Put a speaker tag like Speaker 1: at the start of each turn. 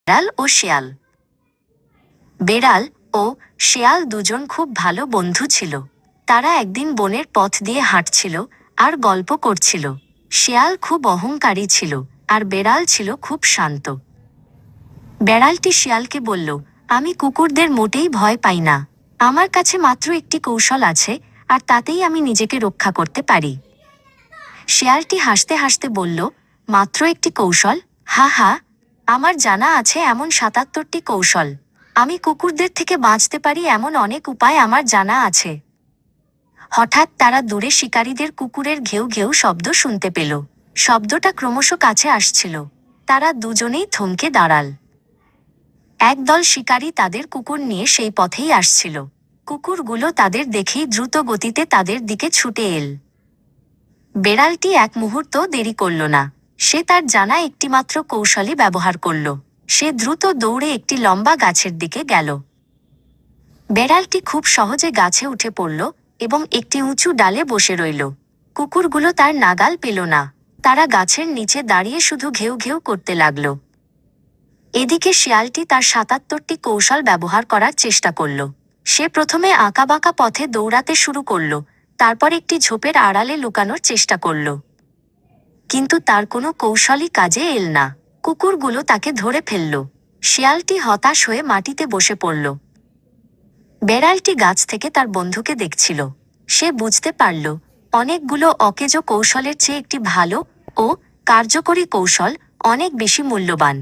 Speaker 1: বেড়াল ও শেয়াল। বেড়াল ও শেয়াল দুজন খুব ভালো বন্ধু ছিল। তারা একদিন বনের পথ দিয়ে হাঁটছিল আর গল্প করছিল। শেয়াল খুব অহংকারী ছিল আর বেড়াল ছিল খুব শান্ত। বেড়ালটি শিয়ালকে বলল, আমি কুকুরদের মোটেই ভয় পাই না। আমার কাছে মাত্র একটি কৌশল আছে, আর তাতেই আমি নিজেকে রক্ষা করতে পারি। শিয়ালটি হাসতে হাসতে বলল, মাত্র একটি কৌশল? হা হা, আমার জানা আছে এমন ৭৭টি কৌশল। আমি কুকুরদের থেকে বাঁচতে পারি এমন অনেক উপায় আমার জানা আছে। হঠাৎ তারা দূরে শিকারীদের কুকুরের ঘেউ ঘেউ শব্দ শুনতে পেল। শব্দটা ক্রমশ কাছে আসছিল। তারা দুজনেই থমকে দাঁড়াল। একদল শিকারী তাদের কুকুর নিয়ে সেই পথেই আসছিল। কুকুরগুলো তাদের দেখেই দ্রুত গতিতে তাদের দিকে ছুটে এল। বেড়ালটি এক মুহূর্ত দেরি করল না। সে তার জানা একটিমাত্র কৌশলই ব্যবহার করল। সে দ্রুত দৌড়ে একটি লম্বা গাছের দিকে গেল। বেড়ালটি খুব সহজে গাছে উঠে পড়ল এবং একটি উঁচু ডালে বসে রইল। কুকুরগুলো তার নাগাল পেল না। তারা গাছের নিচে দাঁড়িয়ে শুধু ঘেউ ঘেউ করতে লাগল। এদিকে শিয়ালটি তার ৭৭টি কৌশল ব্যবহার করার চেষ্টা করল। সে প্রথমে আঁকাবাঁকা পথে দৌড়াতে শুরু করল, তারপর একটি ঝোপের আড়ালে লুকানোর চেষ্টা করল। কিন্তু তার কোনো কৌশলই কাজে এল না। কুকুরগুলো তাকে ধরে ফেলল। শিয়ালটি হতাশ হয়ে মাটিতে বসে পড়ল। বেড়ালটি গাছ থেকে তার বন্ধুকে দেখছিল। সে বুঝতে পারল, অনেকগুলো অকেজো কৌশলের চেয়ে একটি ভালো ও কার্যকরী কৌশল অনেক বেশি মূল্যবান।